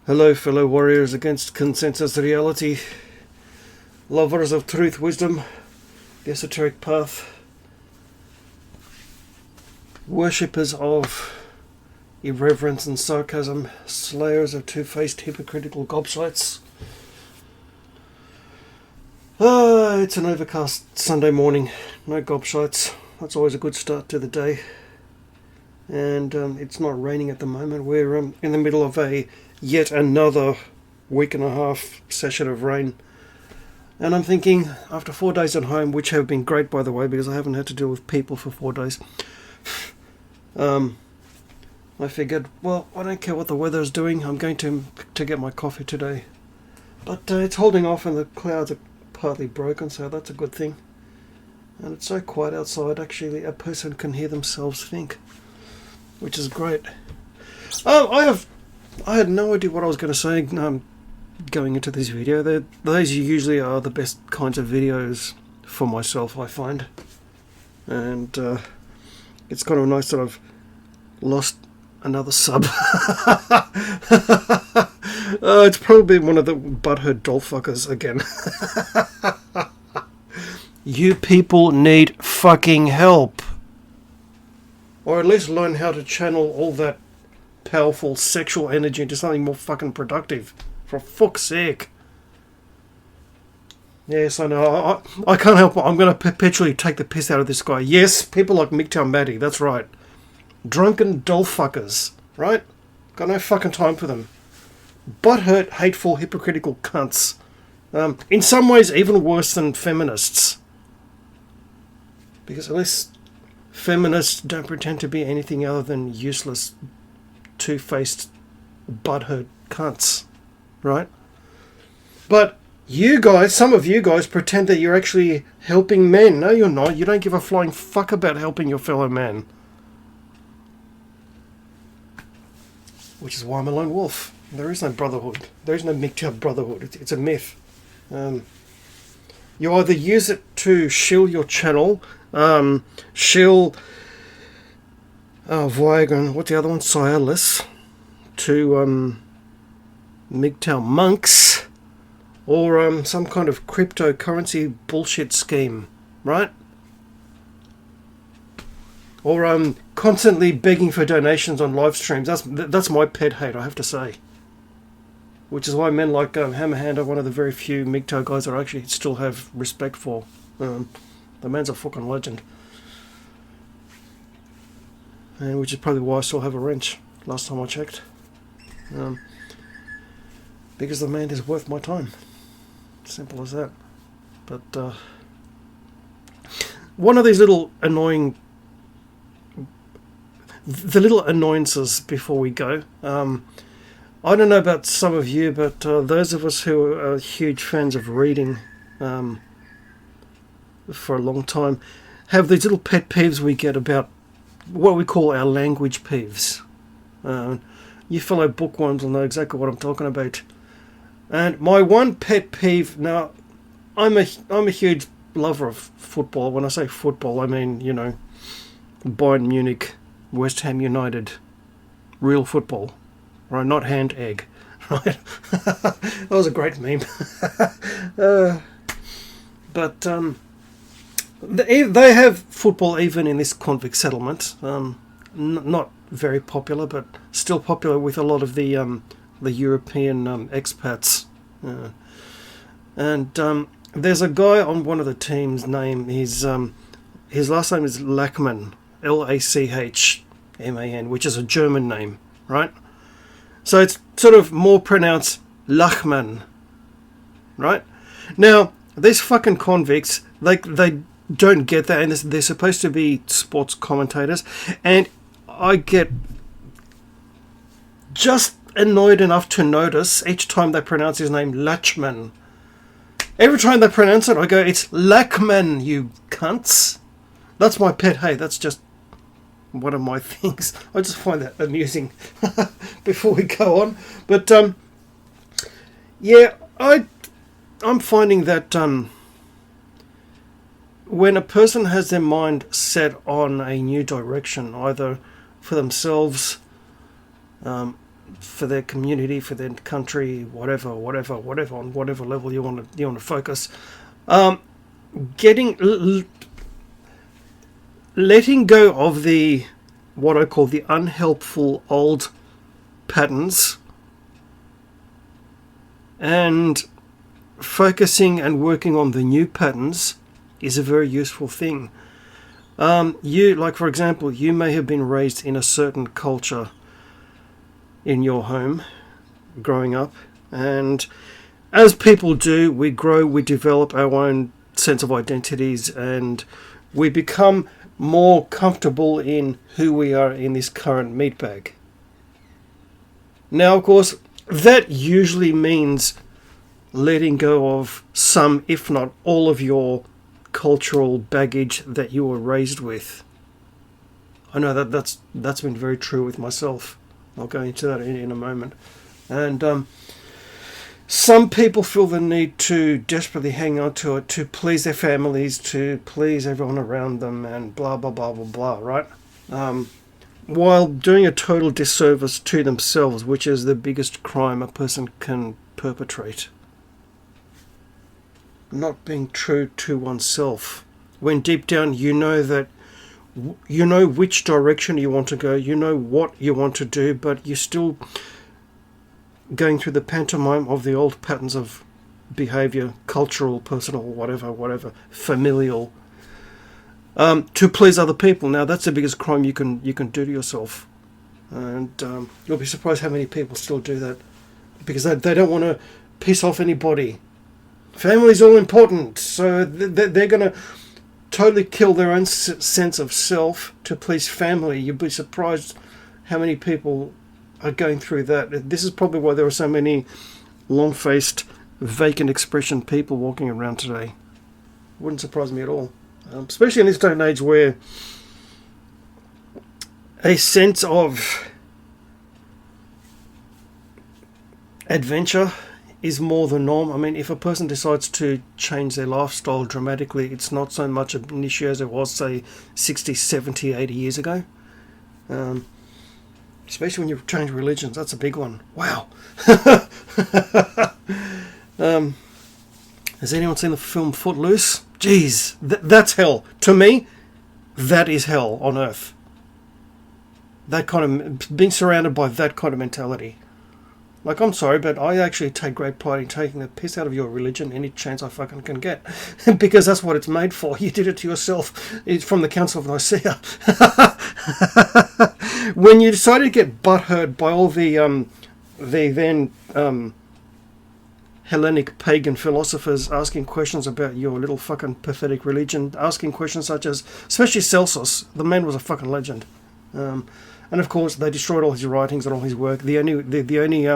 Hello, fellow warriors against consensus reality, lovers of truth, wisdom, the esoteric path, worshippers of irreverence and sarcasm, slayers of two-faced hypocritical gobshites. It's an overcast Sunday morning, no gobshites. That's always a good start to the day. And it's not raining at the moment. We're in the middle of yet another week and a half session of rain. And I'm thinking, after 4 days at home, which have been great by the way, because I haven't had to deal with people for 4 days, I figured, well, I don't care what the weather is doing, I'm going to get my coffee today. But it's holding off and the clouds are partly broken, so that's a good thing. And it's so quiet outside, actually a person can hear themselves think, which is great. I had no idea what I was going to say going into this video. Those usually are the best kinds of videos for myself, I find. And it's kind of nice that I've lost another sub. It's probably one of the Butthurt Doll fuckers again. You people need fucking help. Or at least learn how to channel all that powerful sexual energy into something more fucking productive. For fuck's sake. Yes, I know. I can't help it. I'm going to perpetually take the piss out of this guy. Yes, people like MGTOW Maddie, that's right. Drunken doll fuckers, right? Got no fucking time for them. Butthurt, hateful, hypocritical cunts. In some ways, even worse than feminists. Because at least feminists don't pretend to be anything other than useless, two-faced, butthurt cunts, right? But you guys, some of you guys pretend that you're actually helping men. No, you're not. You don't give a flying fuck about helping your fellow man. Which is why I'm a lone wolf. There is no brotherhood. There is no MGTOW brotherhood. It's a myth. You either use it to shill your channel, shill Viagra, what's the other one? Cialis, to MGTOW monks, or some kind of cryptocurrency bullshit scheme, right? Or constantly begging for donations on live streams. That's my pet hate, I have to say. Which is why men like Hammerhand are one of the very few MGTOW guys that I actually still have respect for. The man's a fucking legend. And which is probably why I still have a wrench, last time I checked. Because the man is worth my time. Simple as that. But one of these little annoying... The little annoyances before we go. I don't know about some of you, but those of us who are huge fans of reading for a long time have these little pet peeves we get about what we call our language peeves. You fellow bookworms will know exactly what I'm talking about. And my one pet peeve, now, I'm a huge lover of football. When I say football, I mean, you know, Bayern Munich, West Ham United, real football, right? Not hand egg, right? That was a great meme. But they have football even in this convict settlement. Not very popular, but still popular with a lot of the European expats. And there's a guy on one of the teams' name. His last name is Lachman. Lachman, which is a German name, right? So it's sort of more pronounced Lachman, right? Now, these fucking convicts, they don't get that, and they're supposed to be sports commentators, and I get just annoyed enough to notice each time they pronounce his name Lachman. Every time they pronounce it, I go, it's Lachman, you cunts. That's my pet hate. That's just one of my things. I just find that amusing. Before we go on, but yeah, I'm finding that when a person has their mind set on a new direction, either for themselves, for their community, for their country, whatever, on whatever level you want to focus. Letting go of the what I call the unhelpful old patterns and focusing and working on the new patterns is a very useful thing. For example, you may have been raised in a certain culture in your home growing up, and as people do, we grow, we develop our own sense of identities, and we become more comfortable in who we are in this current meat bag. Now, of course, that usually means letting go of some, if not all, of your cultural baggage that you were raised with. I know that's been very true with myself. I'll go into that in a moment. And some people feel the need to desperately hang on to it to please their families, to please everyone around them, and blah, blah, blah, blah, blah, right? While doing a total disservice to themselves, which is the biggest crime a person can perpetrate. Not being true to oneself. When deep down you know that you know which direction you want to go, you know what you want to do, but you're still going through the pantomime of the old patterns of behavior, cultural, personal, whatever, familial, to please other people. Now that's the biggest crime you can do to yourself, and you'll be surprised how many people still do that because they don't want to piss off anybody. Family's all important, so they're going to totally kill their own sense of self to please family. You'd be surprised how many people are going through that. This is probably why there are so many long-faced, vacant expression people walking around today. Wouldn't surprise me at all. Especially in this day and age where a sense of adventure is more the norm. I mean, if a person decides to change their lifestyle dramatically, it's not so much an issue as it was, say, 60, 70, 80 years ago. Especially when you change religions, that's a big one. Wow. Has anyone seen the film Footloose? Jeez, that's hell. To me, that is hell on earth. That kind of, being surrounded by that kind of mentality. Like, I'm sorry, but I actually take great pride in taking the piss out of your religion any chance I fucking can get. Because that's what it's made for. You did it to yourself. It's from the Council of Nicaea. When you decided to get butthurt by all the then Hellenic pagan philosophers asking questions about your little fucking pathetic religion, asking questions such as, especially Celsus, the man was a fucking legend. And of course, they destroyed all his writings and all his work. The only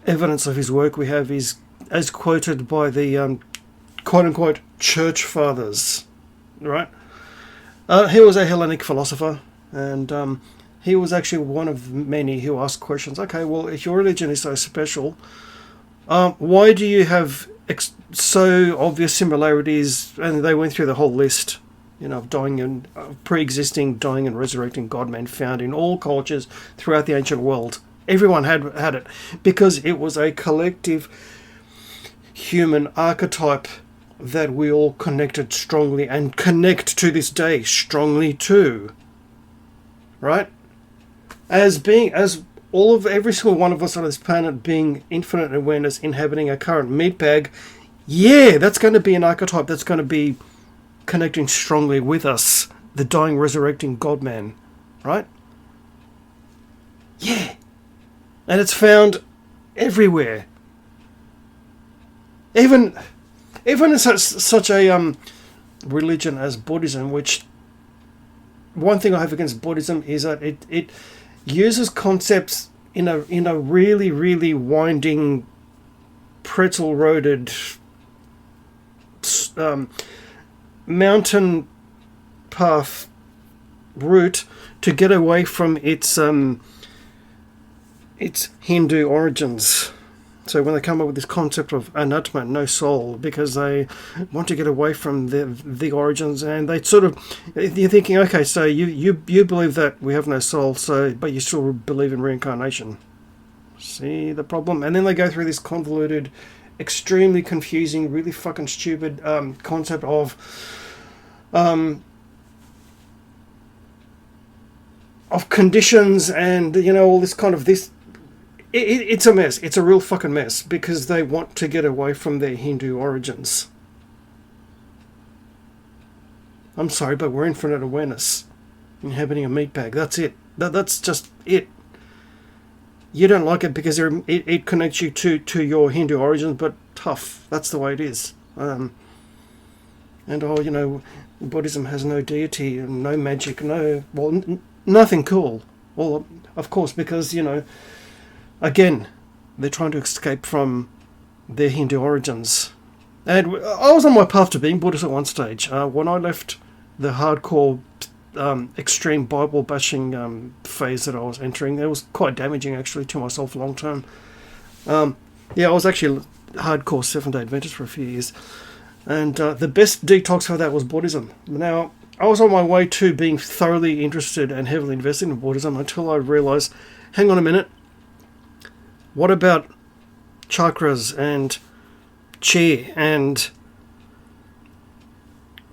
evidence of his work we have is as quoted by the quote-unquote church fathers, right? He was a Hellenic philosopher, and he was actually one of many who asked questions. Okay, well, if your religion is so special, why do you have so obvious similarities? And they went through the whole list. Dying and pre-existing, dying and resurrecting God-man found in all cultures throughout the ancient world. Everyone had it because it was a collective human archetype that we all connected strongly and connect to this day strongly to. Right? As every single one of us on this planet being infinite awareness inhabiting a current meat bag, yeah, that's going to be an archetype that's going to be connecting strongly with us, the dying, resurrecting God-man, right? Yeah. And it's found everywhere. Even in such a religion as Buddhism, which one thing I have against Buddhism is that it uses concepts in a really, really winding, pretzel-roaded mountain path route to get away from its Hindu origins. So when they come up with this concept of anatman, no soul, because they want to get away from the origins, and they sort of, you're thinking, okay, so you believe that we have no soul, so but you still believe in reincarnation. See the problem? And then they go through this convoluted, extremely confusing, really fucking stupid concept of conditions, and all this kind of this. It's a mess. It's a real fucking mess, because they want to get away from their Hindu origins. I'm sorry, but we're infinite awareness inhabiting a meat bag. That's it. That's just it. You don't like it because it connects you to your Hindu origins, but tough. That's the way it is. And Buddhism has no deity and no magic, nothing cool. Well, of course, because again, they're trying to escape from their Hindu origins. And I was on my path to being Buddhist at one stage. When I left the hardcore, extreme Bible bashing phase that I was entering, it was quite damaging actually to myself long term. I was actually a hardcore Seventh-day Adventist for a few years. And the best detox for that was Buddhism. Now, I was on my way to being thoroughly interested and heavily invested in Buddhism until I realised, hang on a minute, what about chakras and chi and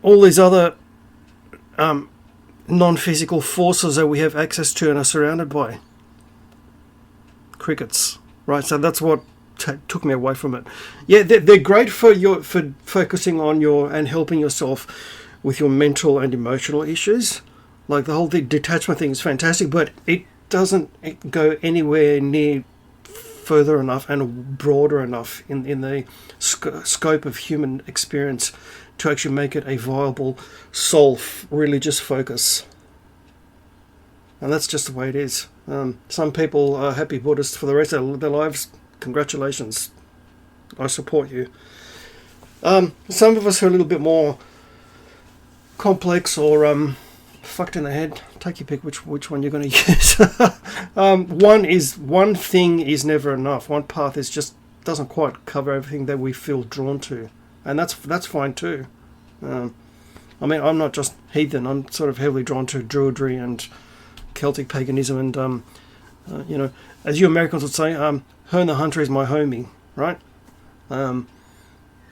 all these other non-physical forces that we have access to and are surrounded by? Crickets, right? So that's what took me away from it. Yeah, they're great for focusing on and helping yourself with your mental and emotional issues. Like the whole detachment thing is fantastic, but it doesn't go anywhere near further enough and broader enough in the scope of human experience to actually make it a viable soul religious focus. And that's just the way it is. Some people are happy Buddhists for the rest of their lives. Congratulations. I support you. Some of us are a little bit more complex or fucked in the head. Take your pick which one you're going to use. One thing is never enough. One path doesn't quite cover everything that we feel drawn to, and that's fine too. I'm not just heathen. I'm sort of heavily drawn to Druidry and Celtic paganism, and as you Americans would say, Hern the Hunter is my homie, right? And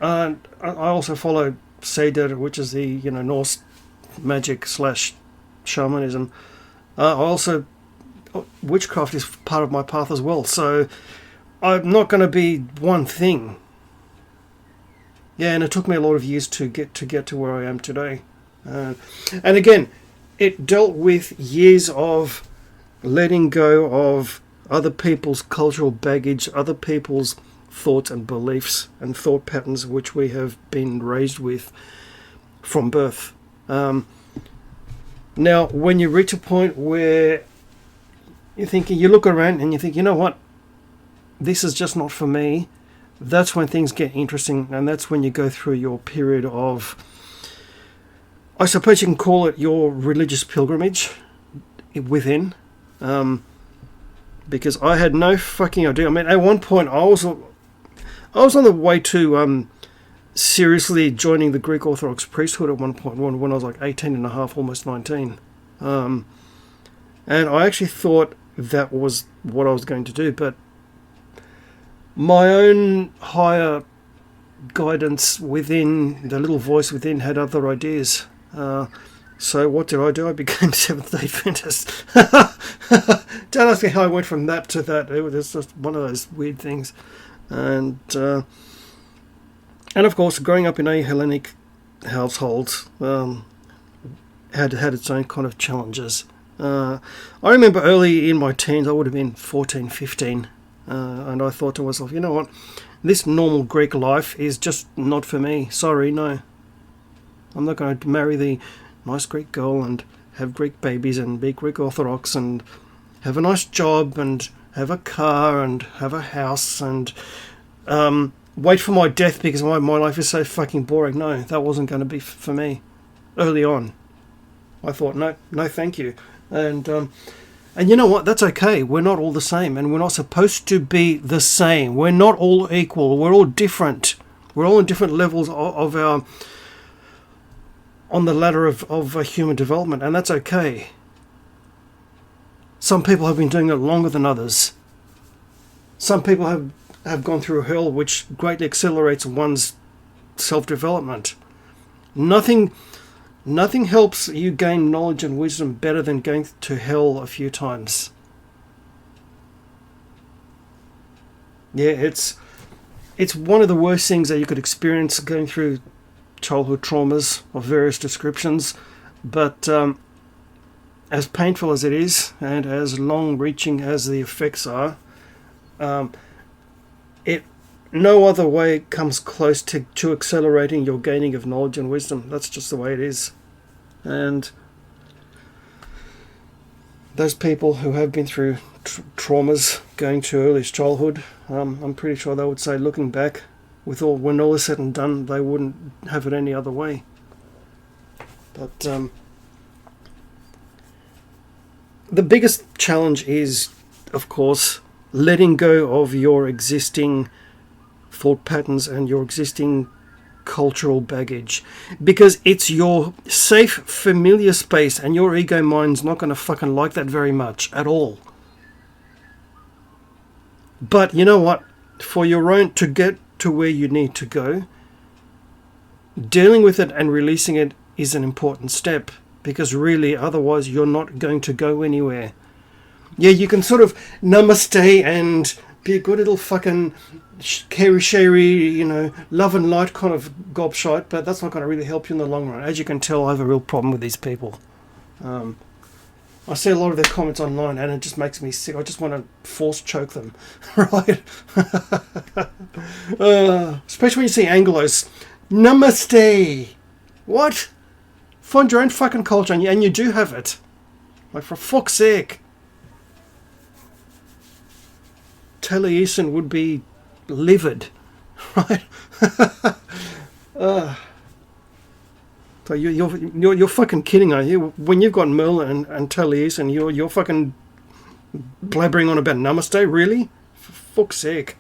I also follow Seder, which is the Norse magic / shamanism. Witchcraft is part of my path as well, so I'm not going to be one thing. Yeah, and it took me a lot of years to get to where I am today. And again, it dealt with years of letting go of other people's cultural baggage, other people's thoughts and beliefs and thought patterns which we have been raised with from birth. Now, when you reach a point where you look around and you think, you know what, this is just not for me, that's when things get interesting, and that's when you go through your period of, I suppose you can call it your religious pilgrimage within, because I had no fucking idea. I mean, at one point I was on the way to seriously joining the Greek Orthodox priesthood at one point when I was like 18 and a half, almost 19. And I actually thought that was what I was going to do, but my own higher guidance within, the little voice within, had other ideas. So what did? I became Seventh-day Adventist. Don't ask me how I went from that to that. It was just one of those weird things. And of course, growing up in a Hellenic household had its own kind of challenges. I remember early in my teens, I would have been 14, 15, and I thought to myself, you know what, this normal Greek life is just not for me. Sorry, no. I'm not going to marry the nice Greek girl and have Greek babies and be Greek Orthodox and have a nice job and have a car and have a house and wait for my death because my life is so fucking boring. No, that wasn't going to be for me. Early on, I thought, no, thank you. And And you know what? That's okay. We're not all the same, and we're not supposed to be the same. We're not all equal. We're all different. We're all in different levels of our on the ladder of human development, and that's okay. Some people have been doing it longer than others. Some people have gone through hell, which greatly accelerates one's self-development. Nothing helps you gain knowledge and wisdom better than going to hell a few times. Yeah, it's one of the worst things that you could experience, going through childhood traumas of various descriptions. But as painful as it is, and as long-reaching as the effects are, no other way comes close to accelerating your gaining of knowledge and wisdom. That's just the way it is. And those people who have been through traumas going to earliest childhood, I'm pretty sure they would say, looking back, when all is said and done, they wouldn't have it any other way. But the biggest challenge is, of course, letting go of your existing thought patterns and your existing cultural baggage, because it's your safe, familiar space, and your ego mind's not going to fucking like that very much at all. But you know what? For your own, to get to where you need to go, dealing with it and releasing it is an important step, because really, otherwise you're not going to go anywhere. Yeah, you can sort of namaste and be a good little fucking carry, love and light kind of gobshite, but that's not going to really help you in the long run. As you can tell, I have a real problem with these people. I see a lot of their comments online, and it just makes me sick. I just want to force choke them, right? Especially when you see Anglos. Namaste! What? Find your own fucking culture, and you do have it. Like, for fuck's sake. Taliesin would be livid, right? So you're fucking kidding, are you? When you've got Merlin and Taliesin, you're fucking blabbering on about Namaste, really? For fuck's sake.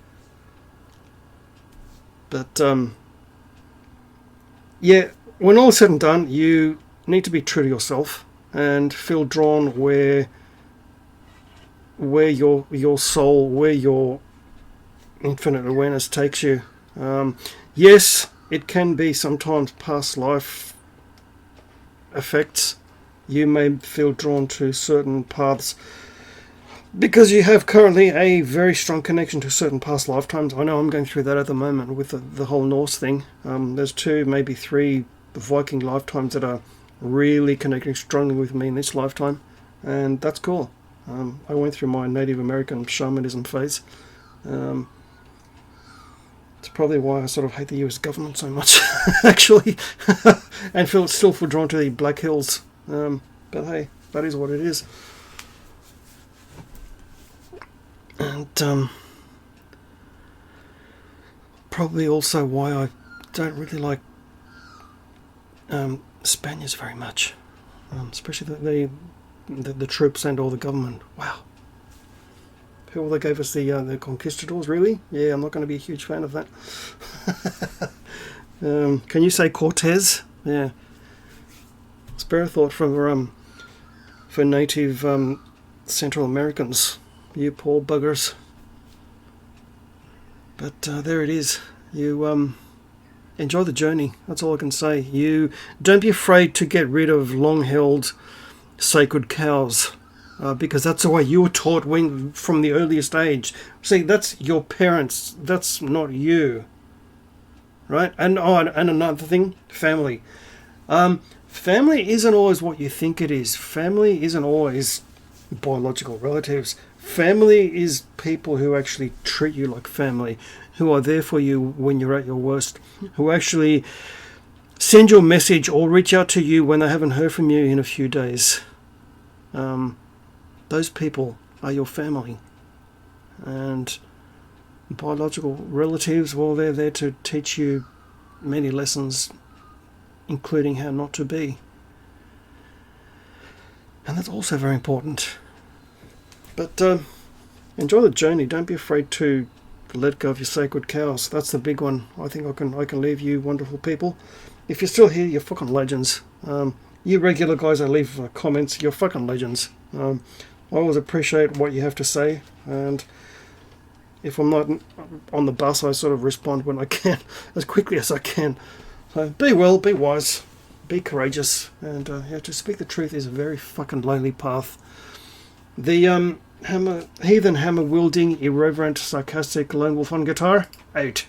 But yeah, when all is said and done, you need to be true to yourself and feel drawn where your soul, where your infinite awareness takes you. Yes, it can be sometimes past life effects. You may feel drawn to certain paths because you have currently a very strong connection to certain past lifetimes. I know I'm going through that at the moment with the whole Norse thing. There's 2, maybe 3 Viking lifetimes that are really connecting strongly with me in this lifetime, and that's cool. I went through my Native American shamanism phase. It's probably why I sort of hate the US government so much, actually, and still feel drawn to the Black Hills. But hey, that is what it is. And probably also why I don't really like Spaniards very much, especially the troops and all the government. Wow. People that gave us the conquistadors, really? Yeah, I'm not going to be a huge fan of that. Can you say Cortez? Yeah. Spare a thought for native Central Americans. You poor buggers. But there it is. You enjoy the journey. That's all I can say. You don't be afraid to get rid of long-held sacred cows. Because that's the way you were taught from the earliest age. See, that's your parents. That's not you. Right? And another thing, family. Family isn't always what you think it is. Family isn't always biological relatives. Family is people who actually treat you like family, who are there for you when you're at your worst, who actually send you a message or reach out to you when they haven't heard from you in a few days. Those people are your family. And biological relatives, well, they're there to teach you many lessons, including how not to be. And that's also very important. But enjoy the journey. Don't be afraid to let go of your sacred cows. That's the big one. I think I can leave you, wonderful people. If you're still here, you're fucking legends. You regular guys that leave comments, you're fucking legends. I always appreciate what you have to say, and if I'm not on the bus, I sort of respond when I can, as quickly as I can. So be well, be wise, be courageous, and to speak the truth is a very fucking lonely path. The heathen hammer wielding, irreverent, sarcastic lone wolf on guitar, out.